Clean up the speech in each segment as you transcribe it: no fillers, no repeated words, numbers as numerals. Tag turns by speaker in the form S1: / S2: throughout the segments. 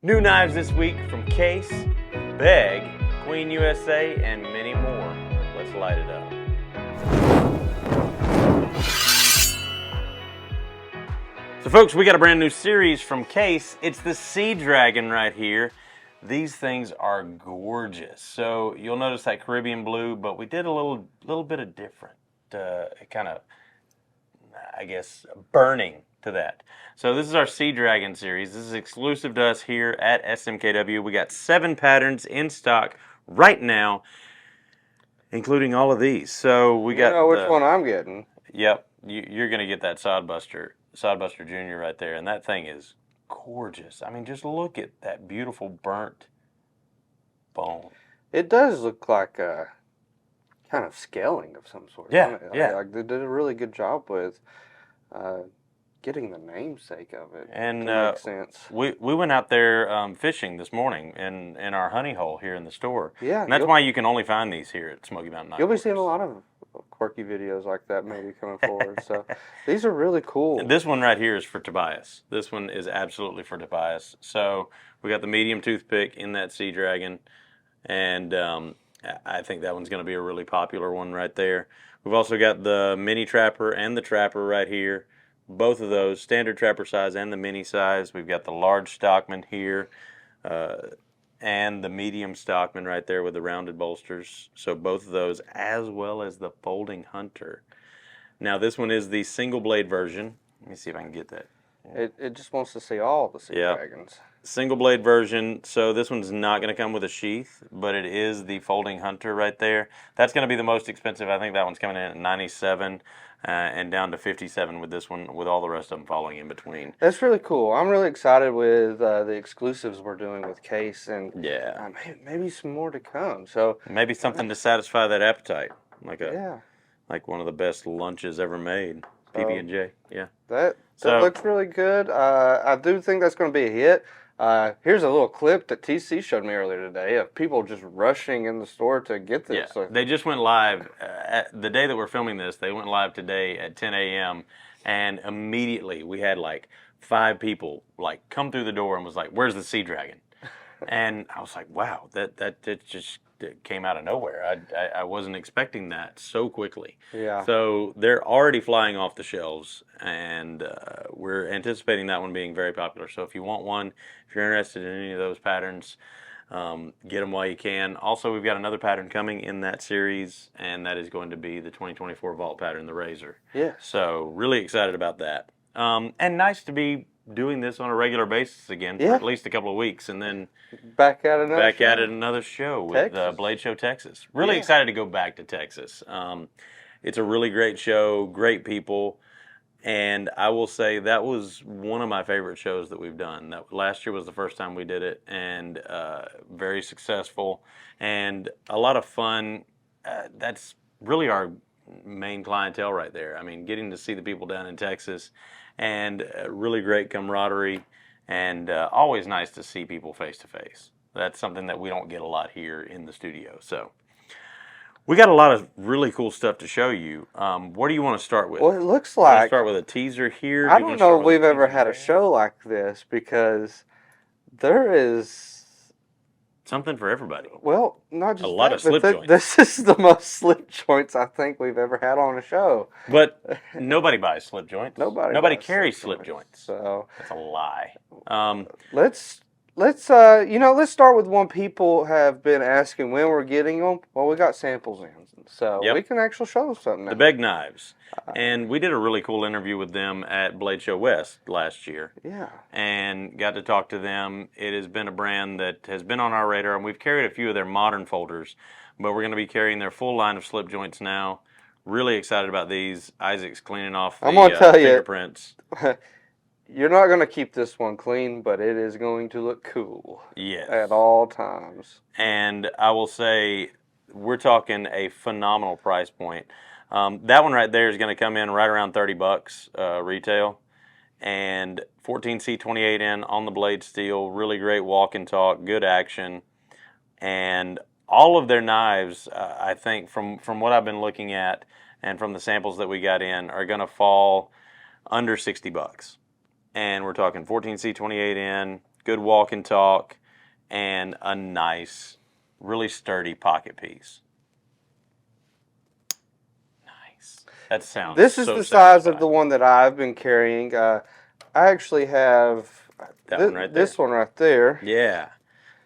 S1: New knives this week from Case, Begg, Queen USA, and many more. Let's light it up. So folks, we got a brand new series from Case. It's the Sea Dragon right here. These things are gorgeous. So you'll notice that Caribbean blue, but we did a little bit of different, kind of, I guess, burning to that. So this is our Sea Dragon series. This is exclusive to us here at SMKW. We got 7 patterns in stock right now, including all of these. So we got.
S2: You know which one I'm getting.
S1: Yep, you're gonna get that Sodbuster Junior right there, and that thing is gorgeous. I mean, just look at that beautiful burnt bone.
S2: It does look like a kind of scaling of some sort.
S1: Yeah, yeah.
S2: Like they did a really good job with getting the namesake of it.
S1: And
S2: makes sense.
S1: We went out there fishing this morning in our honey hole here in the store.
S2: Yeah,
S1: and that's why you can only find these here at Smoky Mountain Knife
S2: You'll be
S1: Works.
S2: seeing a lot of quirky videos like that maybe coming forward. So these are really cool.
S1: This one right here is for Tobias. This one is absolutely for Tobias. So we got the medium toothpick in that Sea Dragon, and I think that one's going to be a really popular one right there. We've also got the mini trapper and the trapper right here. Both of those, standard trapper size and the mini size. We've got the large stockman here and the medium stockman right there with the rounded bolsters. So both of those, as well as the folding hunter. Now this one is the single blade version. Let me see if I can get that.
S2: It just wants to see all the Sea Dragons.
S1: Single blade version. So this one's not going to come with a sheath, but it is the folding hunter right there. That's going to be the most expensive. I think that one's coming in at $97 and down to $57 with this one, with all the rest of them following in between.
S2: That's really cool. I'm really excited with the exclusives we're doing with Case, and
S1: yeah,
S2: maybe some more to come. So
S1: maybe something to satisfy that appetite, like one of the best lunches ever made. PB&J, yeah.
S2: That looks really good. I do think that's going to be a hit. Here's a little clip that TC showed me earlier today of people just rushing in the store to get this.
S1: Yeah,
S2: So,
S1: they just went live the day that we're filming this. They went live today at 10 a.m. and immediately we had like 5 people like come through the door and was like, "Where's the Sea Dragon?" And I was like, "Wow, that just came out of nowhere. I wasn't expecting that so quickly."
S2: Yeah.
S1: So they're already flying off the shelves, and we're anticipating that one being very popular. So if you want one, if you're interested in any of those patterns, get them while you can. Also, we've got another pattern coming in that series, and that is going to be the 2024 Vault pattern, the Razor.
S2: Yeah.
S1: So really excited about that. And nice to be doing this on a regular basis again for at least a couple of weeks, and then
S2: back at another
S1: show with Blade Show Texas. Really excited to go back to Texas. It's a really great show, great people, and I will say that was one of my favorite shows that we've done. That last year was the first time we did it, and very successful and a lot of fun. That's really our main clientele right there. I mean, getting to see the people down in Texas, and really great camaraderie, and always nice to see people face to face. That's something that we don't get a lot here in the studio. So we got a lot of really cool stuff to show you. What do you want to start with?
S2: Well, it looks like
S1: start with a teaser here.
S2: I don't know if we've ever had a show like this, because there is
S1: something for everybody.
S2: Well, not just
S1: a lot of slip joints.
S2: This is the most slip joints I think we've ever had on a show.
S1: But nobody buys slip joints. Nobody carries slip joints.
S2: So
S1: that's a lie.
S2: Let's start with one people have been asking when we're getting them. Well, we got samples in, so we can actually show them something now.
S1: The Begg knives. And we did a really cool interview with them at Blade Show West last year.
S2: Yeah.
S1: And got to talk to them. It has been a brand that has been on our radar, and we've carried a few of their modern folders, but we're going to be carrying their full line of slip joints now. Really excited about these. Isaac's cleaning off the fingerprints.
S2: You're not going to keep this one clean, but it is going to look cool.
S1: Yes.
S2: At all times.
S1: And I will say, we're talking a phenomenal price point. That one right there is going to come in right around $30 retail, and 14C 28N on the blade steel. Really great walk and talk, good action, and all of their knives, I think, from what I've been looking at and from the samples that we got in, are going to fall under $60. And we're talking 14C 28N, good walk and talk, and a nice, really sturdy pocket piece. Nice. That sounds
S2: This is
S1: so
S2: the size of
S1: satisfying.
S2: the one that I've been carrying. I actually have
S1: That one right there.
S2: this one right there.
S1: Yeah.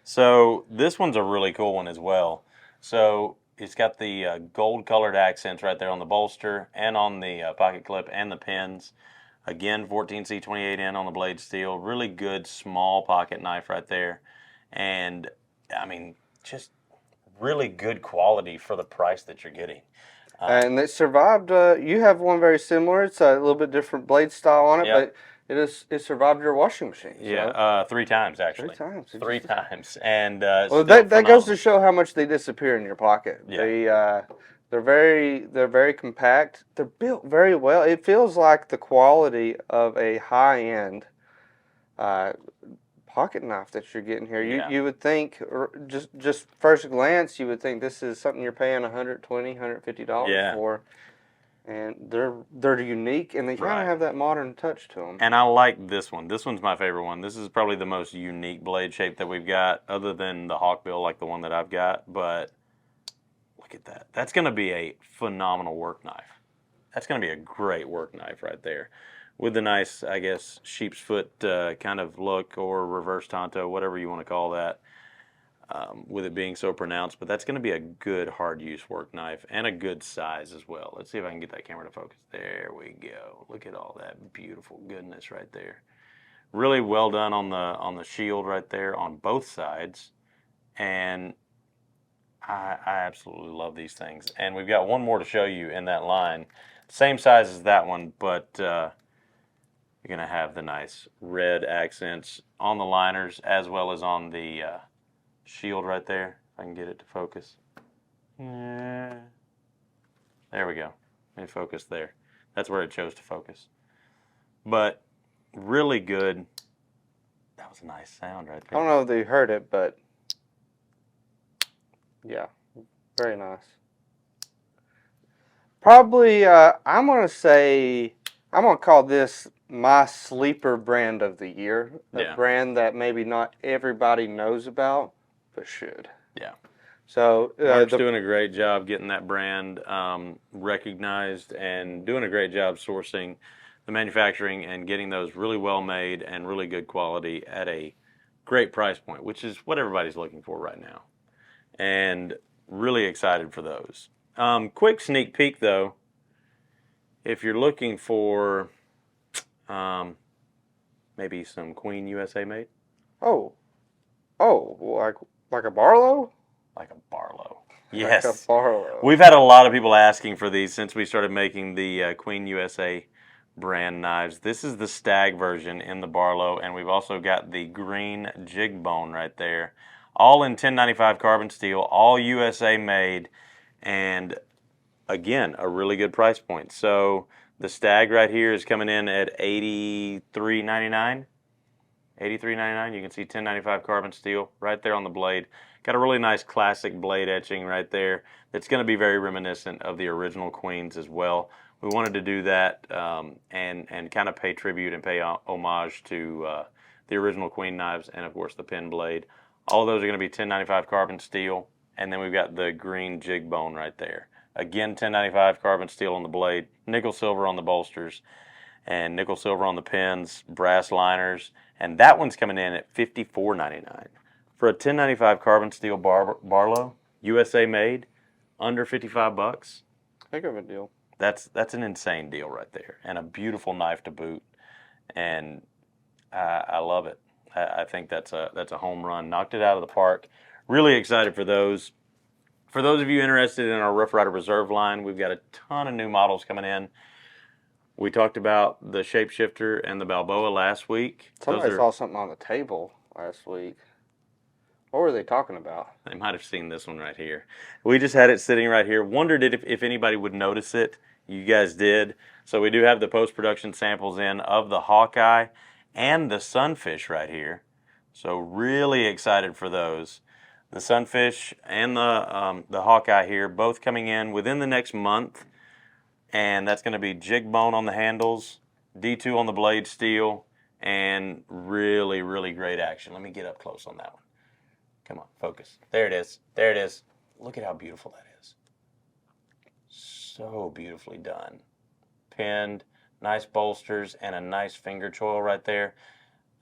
S1: So this one's a really cool one as well. So it's got the gold colored accents right there on the bolster and on the pocket clip and the pins. Again, 14C 28N on the blade steel. Really good small pocket knife right there. And I mean, just really good quality for the price that you're getting.
S2: And it survived. You have one very similar. It's a little bit different blade style on it,
S1: Yep.
S2: but it survived your washing machine.
S1: Yeah, 3 times actually.
S2: 3 times.
S1: 3 times. And
S2: Well,
S1: still
S2: that goes
S1: phenomenal.
S2: to show how much they disappear in your pocket.
S1: Yeah.
S2: They're very compact. They're built very well. It feels like the quality of a high end pocket knife that you're getting here.
S1: Yeah.
S2: You would think just first glance you would think this is something you're paying $120, $150
S1: Yeah.
S2: for. And they're unique, and they kind
S1: Right.
S2: of have that modern touch to them.
S1: And I like this one. This one's my favorite one. This is probably the most unique blade shape that we've got, other than the Hawkbill, like the one that I've got. But look at that. That's going to be a phenomenal work knife. That's going to be a great work knife right there. With the nice, I guess, sheep's foot kind of look, or reverse Tanto, whatever you want to call that. With it being so pronounced, but that's going to be a good hard use work knife and a good size as well. Let's see if I can get that camera to focus. There we go. Look at all that beautiful goodness right there. Really well done on the shield right there on both sides, and I absolutely love these things. And we've got one more to show you in that line, same size as that one, but you're going to have the nice red accents on the liners as well as on the shield right there. If I can get it to focus. Yeah. There we go. Let me focus there. That's where it chose to focus. But really good. That was a nice sound right
S2: I
S1: there.
S2: don't know if you heard it, but yeah, very nice. Probably, I'm going to call this my sleeper brand of the year. A brand that maybe not everybody knows about, but should.
S1: Yeah.
S2: So
S1: Mark's doing a great job getting that brand recognized, and doing a great job sourcing the manufacturing and getting those really well made and really good quality at a great price point, which is what everybody's looking for right now. And really excited for those. Quick sneak peek though, if you're looking for maybe some Queen USA made.
S2: Oh, like a Barlow?
S1: Like a Barlow. Yes.
S2: Like a Barlow.
S1: We've had a lot of people asking for these since we started making the Queen USA brand knives. This is the Stag version in the Barlow, and we've also got the green jig bone right there. All in 1095 carbon steel, all USA made, and again, a really good price point. So the Stag right here is coming in at $83.99. $83.99. You can see 1095 carbon steel right there on the blade. Got a really nice classic blade etching right there that's going to be very reminiscent of the original Queens as well. We wanted to do that and kind of pay tribute and pay homage to the original Queen knives, and of course the pin blade. All of those are going to be 1095 carbon steel, and then we've got the green jig bone right there. Again, 1095 carbon steel on the blade, nickel silver on the bolsters, and nickel silver on the pins, brass liners, and that one's coming in at $54.99. For a 1095 carbon steel Barlow, USA made, under $55.
S2: Heck of a deal.
S1: That's an insane deal right there, and a beautiful knife to boot, and I love it. I think that's a home run. Knocked it out of the park. Really excited for those. For those of you interested in our Rough Rider Reserve line, we've got a ton of new models coming in. We talked about the Shapeshifter and the Balboa last week.
S2: Somebody saw something on the table last week. What were they talking about?
S1: They might have seen this one right here. We just had it sitting right here. Wondered if anybody would notice it. You guys did. So we do have the post-production samples in of the Hawkeye and the Sunfish right here. So really excited for those. The Sunfish and the Hawkeye here, both coming in within the next month. And that's going to be jig bone on the handles, D2 on the blade steel, and really, really great action. Let me get up close on that one. Come on, focus. There it is. There it is. Look at how beautiful that is. So beautifully done. Pinned, nice bolsters, and a nice finger choil right there.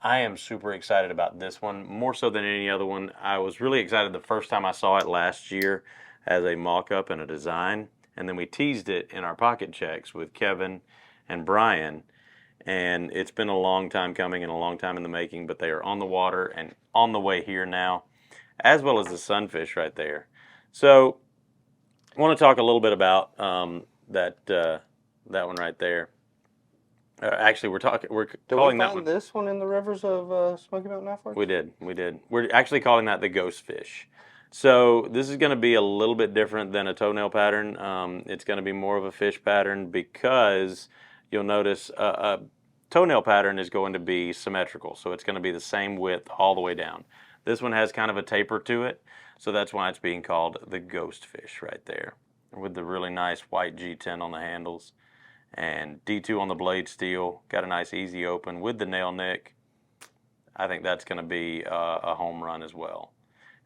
S1: I am super excited about this one, more so than any other one. I was really excited the first time I saw it last year as a mock-up and a design, and then we teased it in our pocket checks with Kevin and Brian, and it's been a long time coming and a long time in the making, but they are on the water and on the way here now, as well as the sunfish right there. So I want to talk a little bit about that one right there. Actually, we're calling that one.
S2: This one in the rivers of Smoky Mountain Knife Works?
S1: We did. We're actually calling that the ghost fish. So this is going to be a little bit different than a toenail pattern. It's going to be more of a fish pattern because you'll notice a toenail pattern is going to be symmetrical. So it's going to be the same width all the way down. This one has kind of a taper to it. So that's why it's being called the ghost fish right there, with the really nice white G10 on the handles. And D2 on the blade steel. Got a nice easy open with the nail nick. I think that's going to be a home run as well.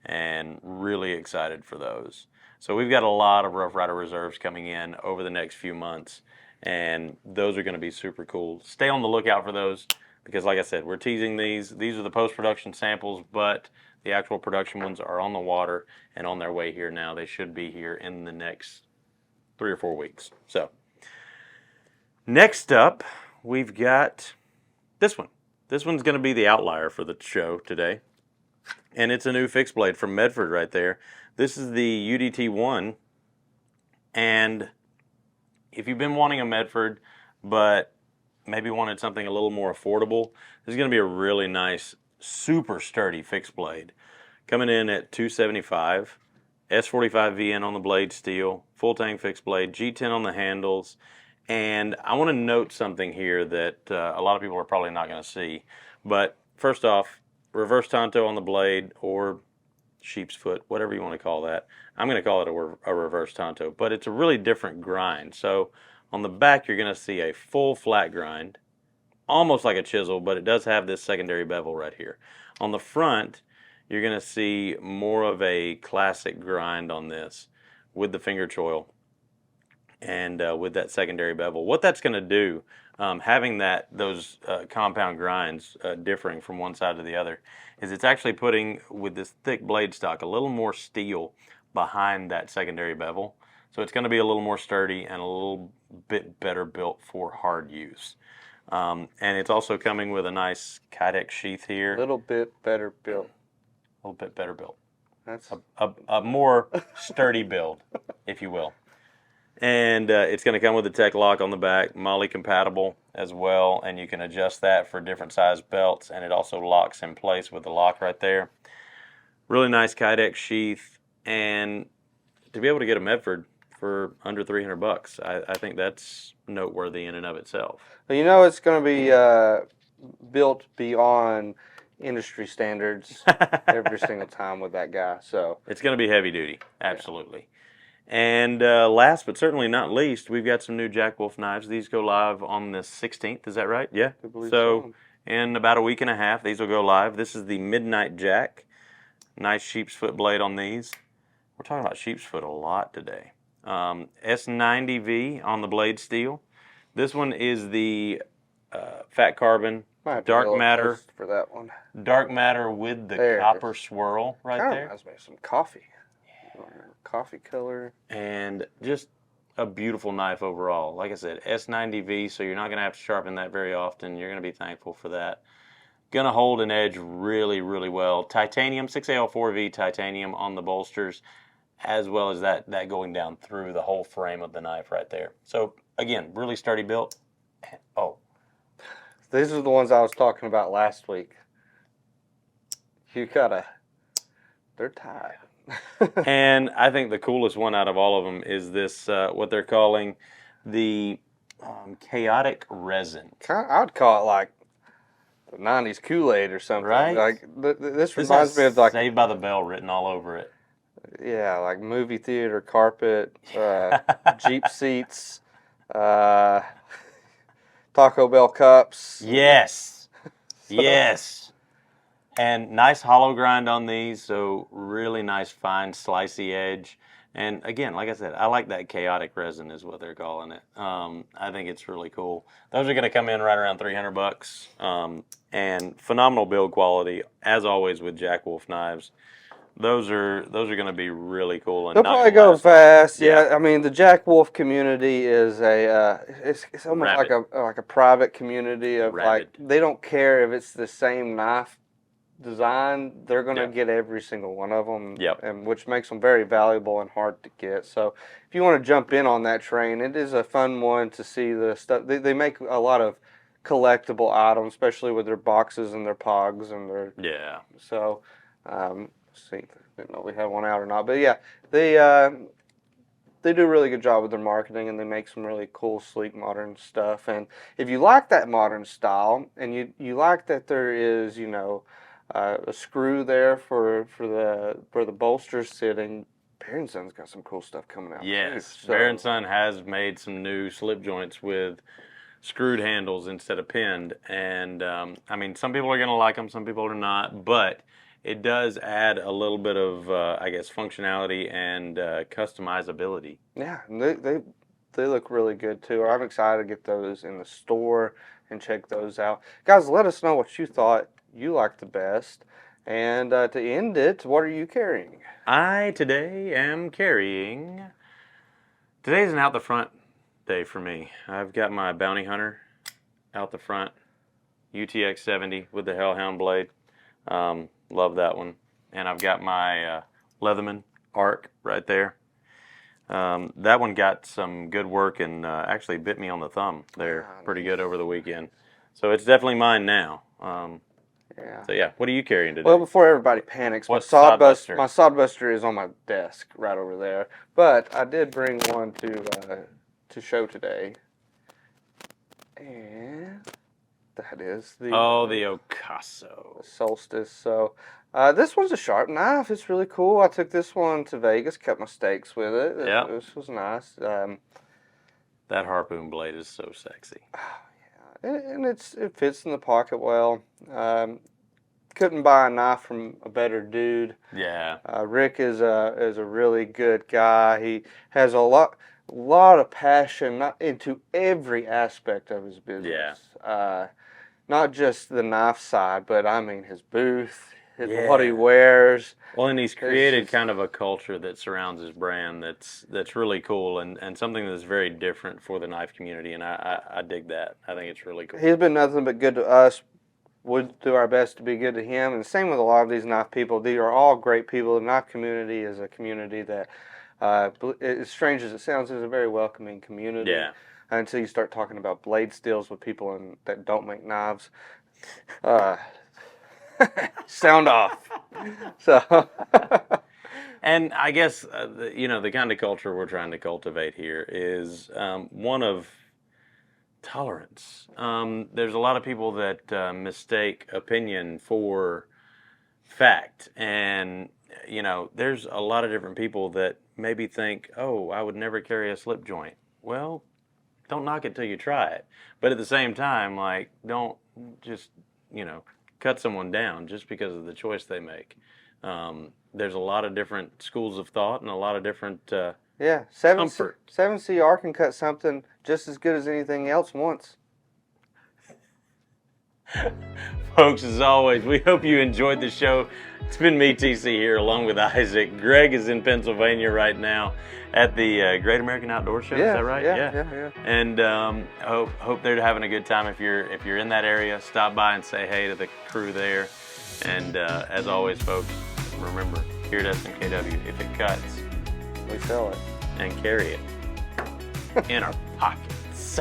S1: And really excited for those. So we've got a lot of Rough Rider reserves coming in over the next few months. And those are going to be super cool. Stay on the lookout for those because, like I said, we're teasing these. These are the post-production samples, but the actual production ones are on the water and on their way here now. They should be here in the next 3 or 4 weeks. So next up, we've got this one. This one's going to be the outlier for the show today. And it's a new fixed blade from Medford right there. This is the UDT-1. And if you've been wanting a Medford, but maybe wanted something a little more affordable, this is going to be a really nice, super sturdy fixed blade. Coming in at $275, S45 VN on the blade steel, full tang fixed blade, G10 on the handles. And I want to note something here that a lot of people are probably not going to see. But first off, reverse Tanto on the blade, or sheep's foot, whatever you want to call that. I'm going to call it a reverse Tanto, but it's a really different grind. So on the back, you're going to see a full flat grind, almost like a chisel, but it does have this secondary bevel right here. On the front, you're going to see more of a classic grind on this with the finger choil. And with that secondary bevel, what that's going to do, having those compound grinds differing from one side to the other, is it's actually putting, with this thick blade stock, a little more steel behind that secondary bevel. So it's going to be a little more sturdy and a little bit better built for hard use. And it's also coming with a nice Kydex sheath here.
S2: A little bit better built.
S1: A little bit better built.
S2: That's
S1: a more sturdy build, if you will. And it's going to come with a tech lock on the back, Molly compatible as well, and you can adjust that for different size belts, and it also locks in place with the lock right there. Really nice Kydex sheath, and to be able to get a Medford for under $300, I think that's noteworthy in and of itself.
S2: Well, you know it's going to be built beyond industry standards every single time with that guy. So
S1: it's going to be heavy duty, absolutely. Yeah. And last but certainly not least, we've got some new Jack Wolf knives. These go live on the 16th. Is that right? Yeah.
S2: I believe
S1: so. In about a week and a half, these will go live. This is the Midnight Jack. Nice sheep's foot blade on these. We're talking about sheep's foot a lot today. S90V on the blade steel. This one is the fat carbon dark matter
S2: for that one.
S1: Dark matter with the copper swirl right there.
S2: Reminds me of some coffee. Coffee color.
S1: And just a beautiful knife overall. Like I said, S90V, so you're not going to have to sharpen that very often. You're going to be thankful for that. Going to hold an edge really, really well. Titanium, 6AL4V titanium on the bolsters, as well as that going down through the whole frame of the knife right there. So, again, really sturdy built. Oh.
S2: These are the ones I was talking about last week. They're tied.
S1: And I think the coolest one out of all of them is this, what they're calling the chaotic resin.
S2: I'd call it like the 90s Kool-Aid or something.
S1: Right?
S2: Like, this reminds me of like
S1: Saved by the Bell written all over it.
S2: Yeah, like movie theater carpet, Jeep seats, Taco Bell cups.
S1: Yes. Yes. And nice hollow grind on these, so really nice fine slicey edge. And again, like I said, I like that chaotic resin is what they're calling it. I think it's really cool. Those are going to come in right around $300, and phenomenal build quality as always with Jack Wolf knives. Those are going to be really cool. And
S2: They'll
S1: not
S2: probably
S1: gonna
S2: go
S1: last long.
S2: fast. Yeah, I mean the Jack Wolf community is it's almost like a private community of
S1: Rabid.
S2: like they don't care if it's the same knife design. They're gonna get every single one of them.
S1: Yep.
S2: And which makes them very valuable and hard to get. So if you want to jump in on that train, it is a fun one to see the stuff. They make a lot of collectible items, especially with their boxes and their pogs and their So. See, didn't know we had one out or not, but yeah, they do a really good job with their marketing, and they make some really cool, sleek, modern stuff. And if you like that modern style, and you like that there is, a screw there for the bolsters sitting, Bear & Son's got some cool stuff coming out.
S1: Yes,
S2: too, so.
S1: Bear & Son has made some new slip joints with screwed handles instead of pinned, and I mean, some people are going to like them, some people are not, but it does add a little bit of, I guess, functionality and customizability.
S2: Yeah, and they look really good too. I'm excited to get those in the store and check those out. Guys, let us know what you thought you liked the best. And to end it, what are you carrying?
S1: I today am carrying... Today's an out the front day for me. I've got my Bounty Hunter out the front, UTX 70 with the Hellhound blade. Love that one. And I've got my Leatherman Arc right there. That one got some good work and actually bit me on the thumb there pretty good over the weekend. So it's definitely mine now. So yeah, what are you carrying today?
S2: Well, before everybody panics, my Sodbuster is on my desk right over there. But I did bring one to show today. And that is the...
S1: Oh, the Ocaso.
S2: Solstice. So this one's a sharp knife. It's really cool. I took this one to Vegas, cut my steaks with it. This was nice.
S1: That harpoon blade is so sexy.
S2: And it fits in the pocket well. Couldn't buy a knife from a better dude.
S1: Yeah.
S2: Rick is a really good guy. He has a lot of passion into every aspect of his business.
S1: Yeah.
S2: Not just the knife side, but I mean his booth, what he wears.
S1: Well, and he's created kind of a culture that surrounds his brand that's really cool and something that's very different for the knife community, and I dig that. I think it's really cool. He's
S2: been nothing but good to us. We'll do our best to be good to him, and same with a lot of these knife people. They are all great people. The knife community is a community that, as strange as it sounds, is a very welcoming community.
S1: Yeah.
S2: Until you start talking about blade steels with people that don't make knives. Sound off. So,
S1: and I guess the kind of culture we're trying to cultivate here is one of tolerance. There's a lot of people that mistake opinion for fact, and there's a lot of different people that maybe think, oh, I would never carry a slip joint. Well, don't knock it till you try it. But at the same time, like, don't just cut someone down just because of the choice they make. There's a lot of different schools of thought and a lot of different comfort.
S2: 7CR can cut something just as good as anything else once.
S1: Folks, as always, we hope you enjoyed the show. It's been me, TC, here, along with Isaac. Greg is in Pennsylvania right now at the Great American Outdoor Show. Is that right?
S2: Yeah.
S1: And hope they're having a good time. If you're in that area, stop by and say hey to the crew there. And as always, folks, remember, here at SMKW, if it cuts,
S2: we sell it
S1: and carry it in our pockets.